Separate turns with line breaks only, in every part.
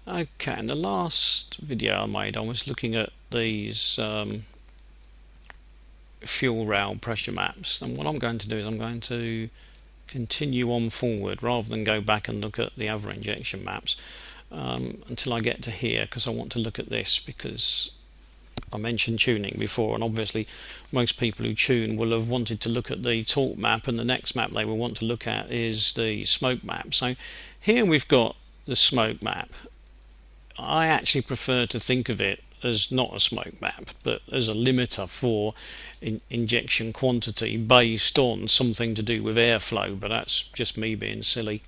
Okay, in the last video I made I was looking at these fuel rail pressure maps, and what I'm going to do is I'm going to continue on forward rather than go back and look at the other injection maps until I get to here, because I want to look at this, because I mentioned tuning before, and obviously most people who tune will have wanted to look at the torque map, and the next map they will want to look at is the smoke map. So here we've got the smoke map. I actually prefer to think of it as not a smoke map, but as a limiter for injection quantity based on something to do with airflow, but that's just me being silly.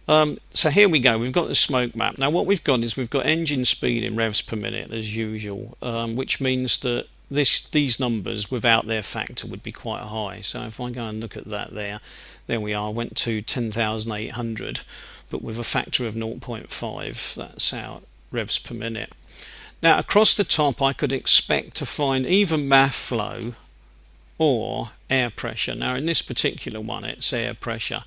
So here we go, we've got the smoke map. Now what we've got is we've got engine speed in revs per minute as usual, which means that these numbers without their factor would be quite high. So if I go and look at that there we are, went to 10,800, but with a factor of 0.5, that's our revs per minute. Now across the top I could expect to find either MAF flow or air pressure. Now in this particular one it's air pressure.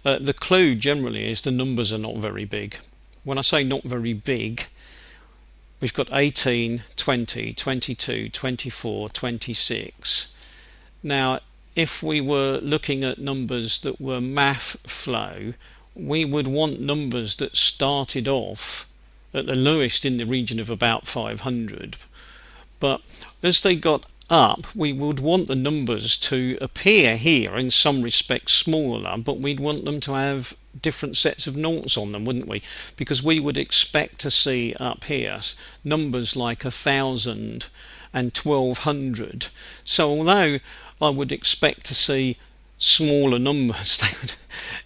The clue generally is the numbers are not very big. When I say not very big, we've got 18, 20, 22, 24, 26. Now if we were looking at numbers that were MAF flow, we would want numbers that started off at the lowest in the region of about 500, but as they got up we would want the numbers to appear here in some respects smaller, but we'd want them to have different sets of noughts on them, wouldn't we? Because we would expect to see up here numbers like 1,000 and 1,200. So although I would expect to see smaller numbers,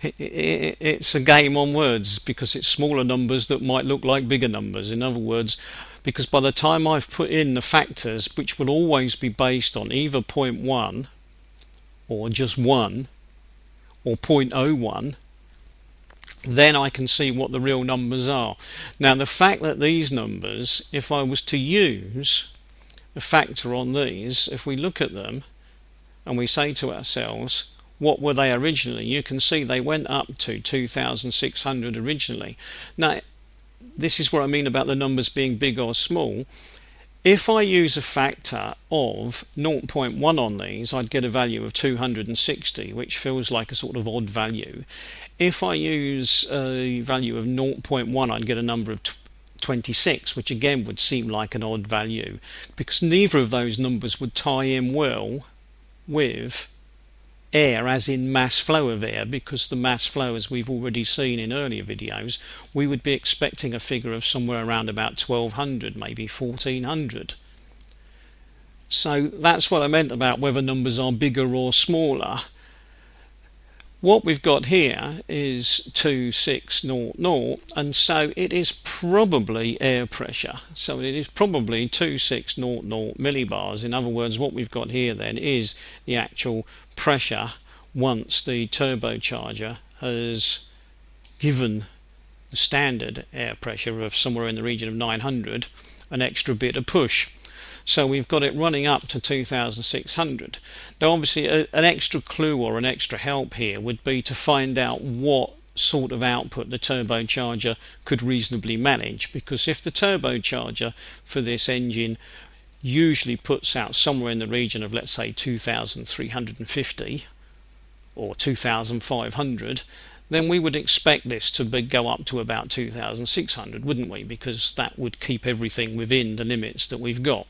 it's a game on words, because it's smaller numbers that might look like bigger numbers. In other words, because by the time I've put in the factors, which will always be based on either 0.1 or just 1 or 0.01, then I can see what the real numbers are. Now the fact that these numbers, if I was to use a factor on these, if we look at them and we say to ourselves, what were they originally? You can see they went up to 2,600 originally. Now, this is what I mean about the numbers being big or small. If I use a factor of 0.1 on these, I'd get a value of 260, which feels like a sort of odd value. If I use a value of 0.1, I'd get a number of 26, which again would seem like an odd value, because neither of those numbers would tie in well with air, as in mass flow of air, because the mass flow, as we've already seen in earlier videos, we would be expecting a figure of somewhere around about 1,200, maybe 1,400. So that's what I meant about whether numbers are bigger or smaller. What we've got here is 2600, and so it is probably air pressure. So it is probably 2600 millibars. In other words, what we've got here then is the actual pressure once the turbocharger has given the standard air pressure of somewhere in the region of 900 an extra bit of push. So we've got it running up to 2,600. Now obviously an extra clue or an extra help here would be to find out what sort of output the turbocharger could reasonably manage, because if the turbocharger for this engine usually puts out somewhere in the region of, let's say, 2,350 or 2,500, then we would expect this to go up to about 2,600, wouldn't we? Because that would keep everything within the limits that we've got.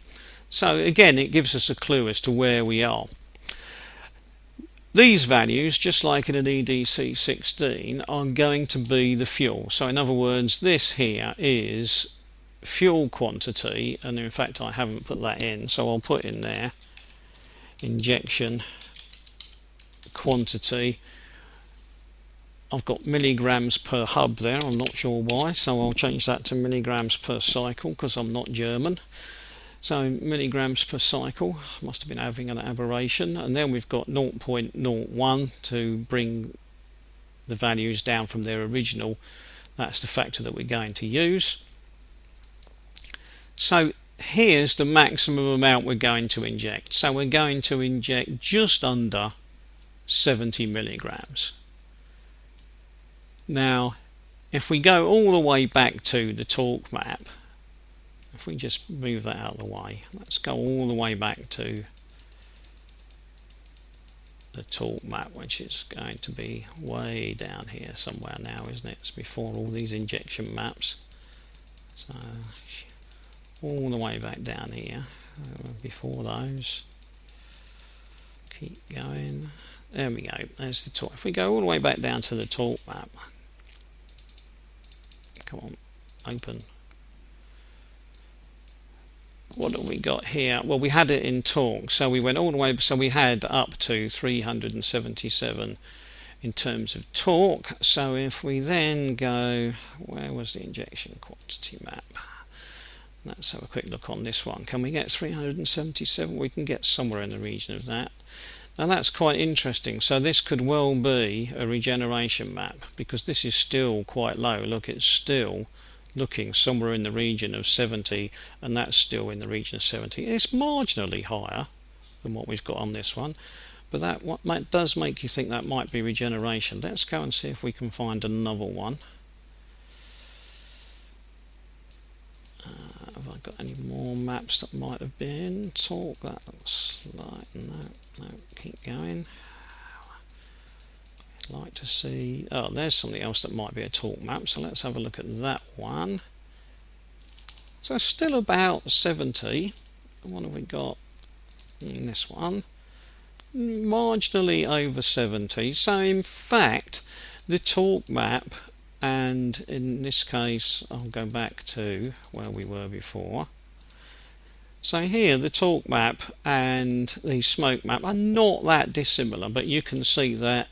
So again, it gives us a clue as to where we are. These values, just like in an EDC16, are going to be the fuel. So in other words, this here is fuel quantity, and in fact I haven't put that in, so I'll put in there injection quantity. I've got milligrams per hub there, I'm not sure why, so I'll change that to milligrams per cycle because I'm not German. So milligrams per cycle, must have been having an aberration, and then we've got 0.01 to bring the values down from their original. That's the factor that we're going to use. So here's the maximum amount we're going to inject. So we're going to inject just under 70 milligrams. Now if we go all the way back to the torque map, if we just move that out of the way, let's go all the way back to the torque map, which is going to be way down here somewhere now, isn't it? It's before all these injection maps. So all the way back down here, before those. Keep going. There we go. There's the torque. If we go all the way back down to the torque map, come on, open. What have we got here? Well, we had it in torque, so we went all the way, so we had up to 377 in terms of torque. So if we then go, where was the injection quantity map? Let's have a quick look on this one. Can we get 377? We can get somewhere in the region of that. Now that's quite interesting. So this could well be a regeneration map, because this is still quite low. Look, it's still looking somewhere in the region of 70, and that's still in the region of 70. It's marginally higher than what we've got on this one, but that does make you think that might be regeneration. Let's go and see if we can find another one. Have I got any more maps that might have been torque? That looks like no, keep going. I'd like to see, oh, there's something else that might be a torque map, so let's have a look at that one. So still about 70. What have we got in this one? Marginally over 70. So in fact the torque map, and in this case I'll go back to where we were before. So here the torque map and the smoke map are not that dissimilar, but you can see that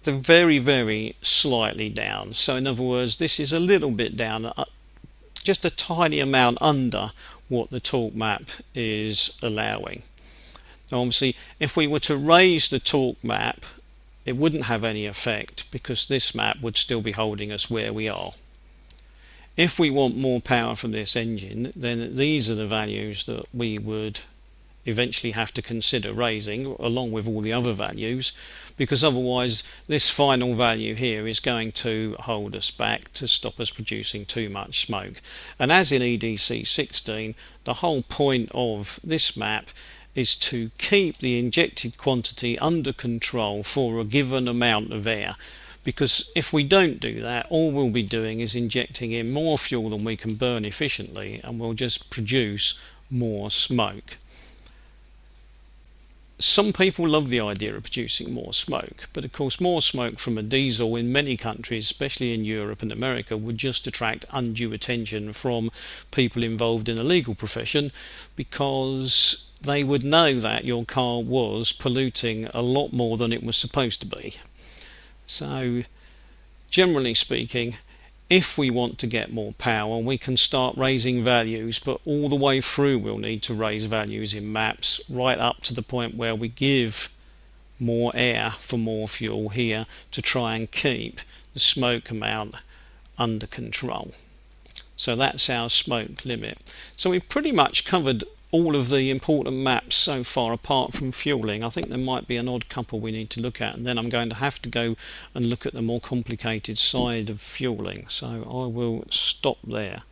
they're very, very slightly down. So in other words, this is a little bit down, just a tiny amount under what the torque map is allowing. Now obviously if we were to raise the torque map, it wouldn't have any effect, because this map would still be holding us where we are. If we want more power from this engine, then these are the values that we would eventually have to consider raising, along with all the other values, because otherwise this final value here is going to hold us back, to stop us producing too much smoke. And as in EDC16, the whole point of this map is to keep the injected quantity under control for a given amount of air, because if we don't do that, all we'll be doing is injecting in more fuel than we can burn efficiently, and we'll just produce more smoke. Some people love the idea of producing more smoke, but of course more smoke from a diesel in many countries, especially in Europe and America, would just attract undue attention from people involved in the legal profession, because they would know that your car was polluting a lot more than it was supposed to be. So generally speaking, if we want to get more power, we can start raising values, but all the way through we'll need to raise values in maps right up to the point where we give more air for more fuel here to try and keep the smoke amount under control. So that's our smoke limit. So we've pretty much covered all of the important maps so far, apart from fueling. I think there might be an odd couple we need to look at, and then I'm going to have to go and look at the more complicated side of fueling. So I will stop there.